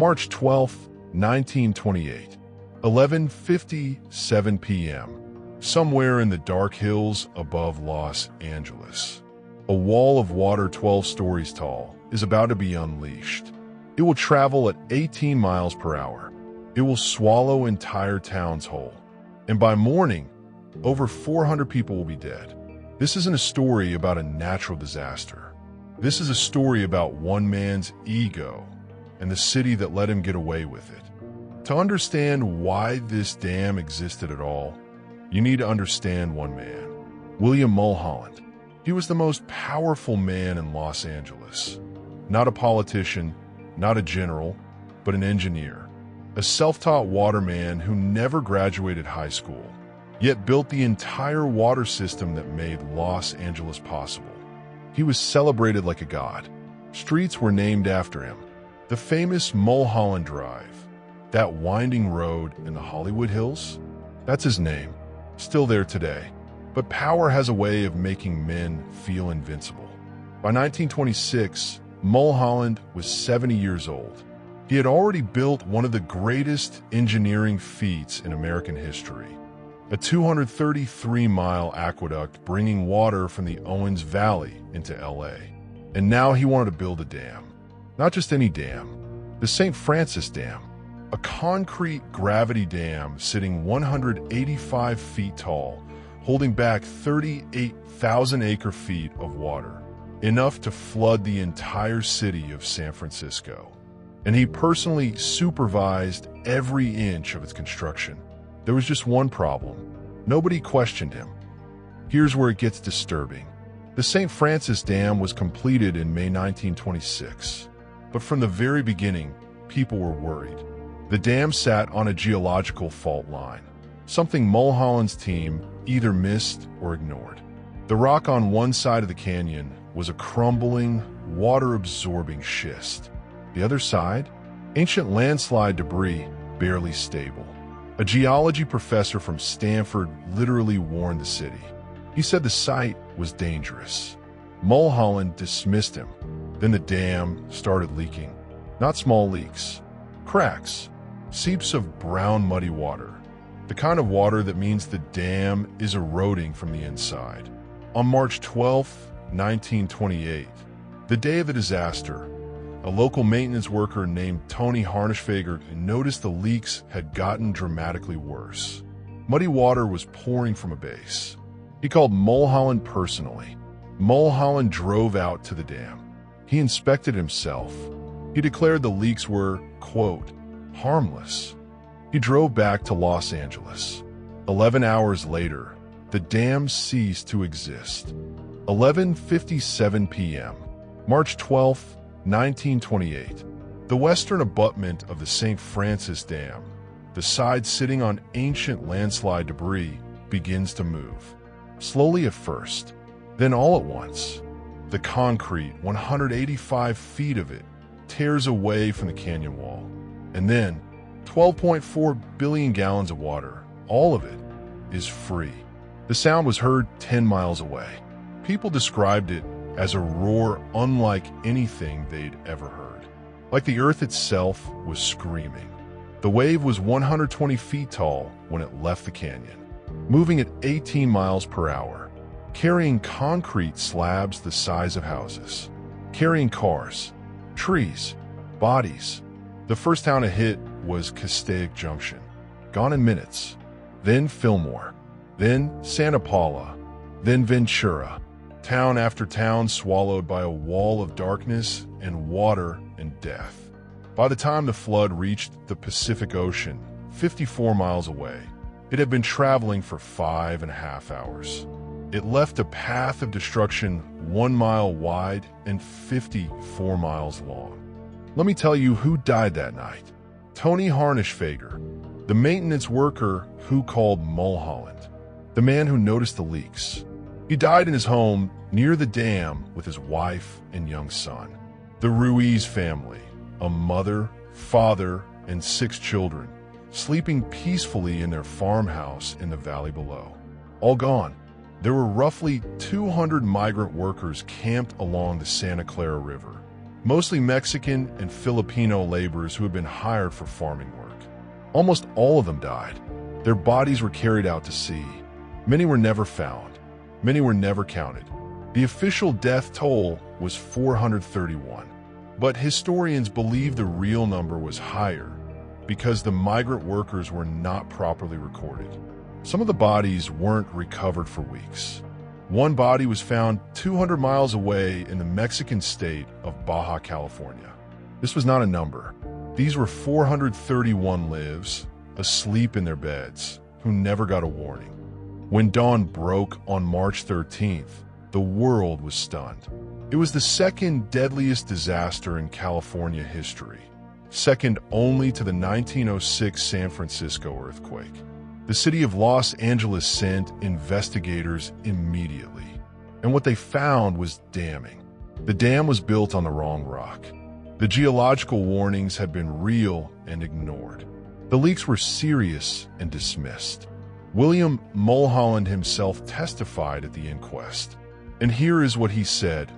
March 12, 1928, 11:57 p.m. Somewhere in the dark hills above Los Angeles, a wall of water 12 stories tall is about to be unleashed. It will travel at 18 miles per hour. It will swallow entire towns whole. And by morning, over 400 people will be dead. This isn't a story about a natural disaster. This is a story about one man's ego and the city that let him get away with it. To understand why this dam existed at all, you need to understand one man, William Mulholland. He was the most powerful man in Los Angeles. Not a politician, not a general, but an engineer. A self-taught waterman who never graduated high school, yet built the entire water system that made Los Angeles possible. He was celebrated like a god. Streets were named after him. The famous Mulholland Drive, that winding road in the Hollywood Hills, that's his name, still there today. But power has a way of making men feel invincible. By 1926, Mulholland was 70 years old. He had already built one of the greatest engineering feats in American history, a 233-mile aqueduct bringing water from the Owens Valley into LA. And now he wanted to build a dam. Not just any dam, the St. Francis Dam, a concrete gravity dam sitting 185 feet tall, holding back 38,000 acre-feet of water, enough to flood the entire city of San Francisco. And he personally supervised every inch of its construction. There was just one problem. Nobody questioned him. Here's where it gets disturbing. The St. Francis Dam was completed in May 1926, but from the very beginning, people were worried. The dam sat on a geological fault line, something Mulholland's team either missed or ignored. The rock on one side of the canyon was a crumbling, water-absorbing schist. The other side, ancient landslide debris, barely stable. A geology professor from Stanford literally warned the city. He said the site was dangerous. Mulholland dismissed him. Then the dam started leaking. Not small leaks, cracks, seeps of brown muddy water. The kind of water that means the dam is eroding from the inside. On March 12, 1928, the day of the disaster, a local maintenance worker named Tony Harnischfeger noticed the leaks had gotten dramatically worse. Muddy water was pouring from a base. He called Mulholland personally. Mulholland drove out to the dam. He inspected himself. He declared the leaks were, quote, harmless. He drove back to Los Angeles. 11 hours later, the dam ceased to exist. 11:57 p.m., March 12, 1928. The western abutment of the St. Francis Dam, the side sitting on ancient landslide debris, begins to move. Slowly at first, then all at once. The concrete, 185 feet of it, tears away from the canyon wall. And then, 12.4 billion gallons of water, all of it, is free. The sound was heard 10 miles away. People described it as a roar unlike anything they'd ever heard. Like the earth itself was screaming. The wave was 120 feet tall when it left the canyon, moving at 18 miles per hour, carrying concrete slabs the size of houses, carrying cars, trees, bodies. The first town it hit was Castaic Junction, gone in minutes. Then Fillmore, then Santa Paula, then Ventura. Town after town swallowed by a wall of darkness and water and death. By the time the flood reached the Pacific Ocean, 54 miles away, it had been traveling for 5.5 hours. It left a path of destruction 1 mile wide and 54 miles long. Let me tell you who died that night. Tony Harnischfeger, the maintenance worker who called Mulholland, the man who noticed the leaks. He died in his home near the dam with his wife and young son. The Ruiz family, a mother, father, and 6 children, sleeping peacefully in their farmhouse in the valley below. All gone. There were roughly 200 migrant workers camped along the Santa Clara River. mostly Mexican and Filipino laborers who had been hired for farming work. Almost all of them died. Their bodies were carried out to sea. Many were never found. Many were never counted. The official death toll was 431, but historians believe the real number was higher because the migrant workers were not properly recorded. Some of the bodies weren't recovered for weeks. One body was found 200 miles away in the Mexican state of Baja California. This was not a number. These were 431 lives, asleep in their beds, who never got a warning. When dawn broke on March 13th, the world was stunned. It was the second deadliest disaster in California history, second only to the 1906 San Francisco earthquake. The city of Los Angeles sent investigators immediately, and what they found was damning. The dam was built on the wrong rock. The geological warnings had been real and ignored. The leaks were serious and dismissed. William Mulholland himself testified at the inquest. And here is what he said,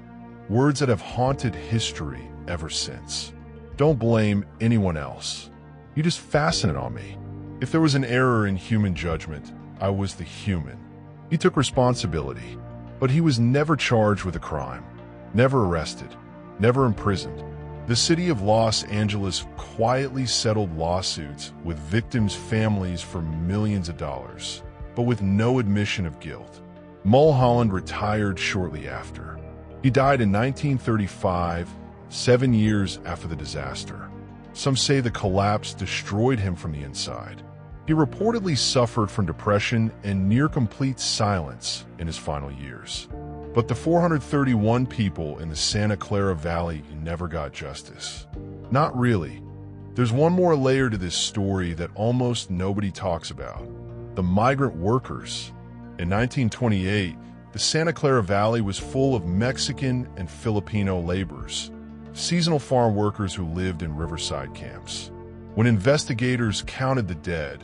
words that have haunted history ever since. Don't blame anyone else. You just fasten it on me. If there was an error in human judgment, I was the human. He took responsibility, but he was never charged with a crime, never arrested, never imprisoned. The city of Los Angeles quietly settled lawsuits with victims' families for millions of dollars, but with no admission of guilt. Mulholland retired shortly after. He died in 1935, 7 years after the disaster. Some say the collapse destroyed him from the inside. He reportedly suffered from depression and near-complete silence in his final years. But the 431 people in the Santa Clara Valley never got justice. Not really. There's one more layer to this story that almost nobody talks about. The migrant workers. In 1928, the Santa Clara Valley was full of Mexican and Filipino laborers, seasonal farm workers who lived in riverside camps. When investigators counted the dead,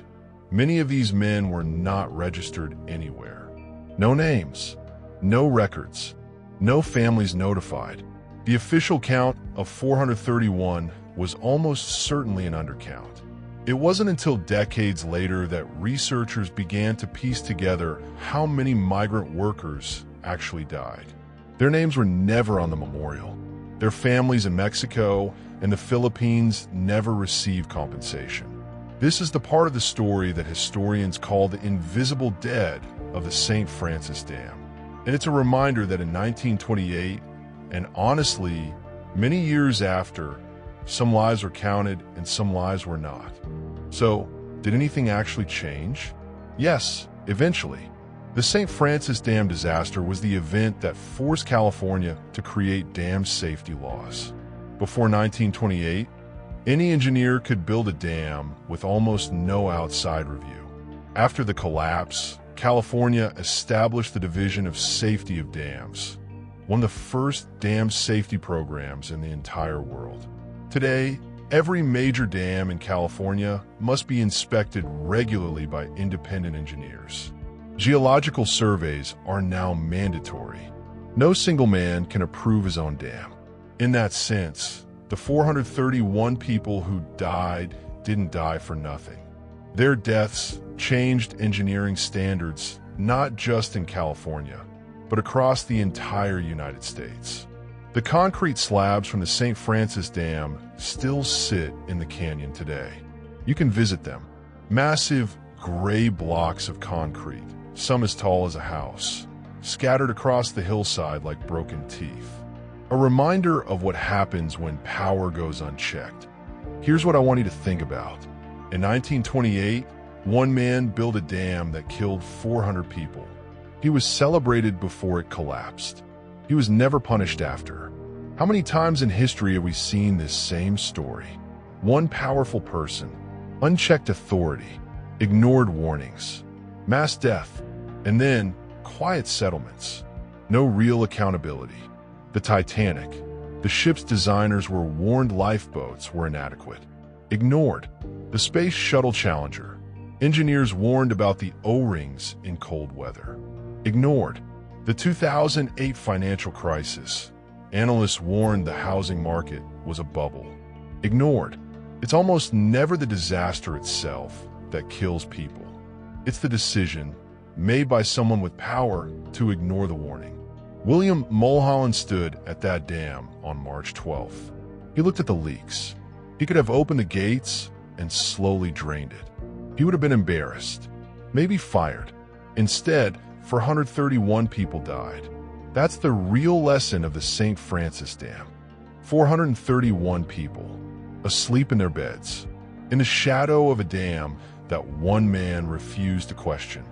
many of these men were not registered anywhere. No names, no records, no families notified. The official count of 431 was almost certainly an undercount. It wasn't until decades later that researchers began to piece together how many migrant workers actually died. Their names were never on the memorial. Their families in Mexico and the Philippines never received compensation. This is the part of the story that historians call the invisible dead of the St. Francis Dam. And it's a reminder that in 1928, and honestly, many years after, some lives were counted and some lives were not. So, did anything actually change? Yes, eventually. The St. Francis Dam disaster was the event that forced California to create dam safety laws. Before 1928, any engineer could build a dam with almost no outside review. After the collapse, California established the Division of Safety of Dams, one of the first dam safety programs in the entire world. Today, every major dam in California must be inspected regularly by independent engineers. Geological surveys are now mandatory. No single man can approve his own dam. In that sense, the 431 people who died didn't die for nothing. Their deaths changed engineering standards not just in California, but across the entire United States. The concrete slabs from the St. Francis Dam still sit in the canyon today. You can visit them. Massive gray blocks of concrete, some as tall as a house, scattered across the hillside like broken teeth. A reminder of what happens when power goes unchecked. Here's what I want you to think about. In 1928, one man built a dam that killed 400 people. He was celebrated before it collapsed. He was never punished after. How many times in history have we seen this same story? One powerful person, unchecked authority, ignored warnings, mass death, and then quiet settlements. No real accountability. The Titanic. The ship's designers were warned lifeboats were inadequate. Ignored. The Space Shuttle Challenger. Engineers warned about the O-rings in cold weather. Ignored. The 2008 financial crisis. Analysts warned the housing market was a bubble. Ignored. It's almost never the disaster itself that kills people. It's the decision, made by someone with power, to ignore the warning. William Mulholland stood at that dam on March 12th. He looked at the leaks. He could have opened the gates and slowly drained it. He would have been embarrassed, maybe fired. Instead, 431 people died. That's the real lesson of the St. Francis Dam. 431 people, asleep in their beds, in the shadow of a dam that one man refused to question.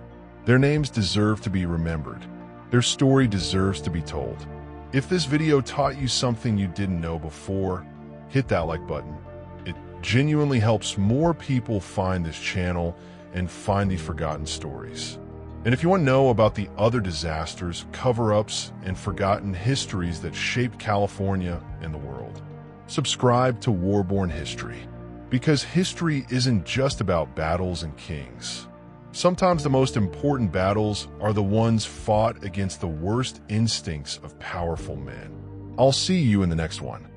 Their names deserve to be remembered. Their story deserves to be told. If this video taught you something you didn't know before, hit that like button. It genuinely helps more people find this channel and find these forgotten stories. And if you want to know about the other disasters, cover-ups, and forgotten histories that shaped California and the world, subscribe to Warborn History. Because history isn't just about battles and kings. Sometimes the most important battles are the ones fought against the worst instincts of powerful men. I'll see you in the next one.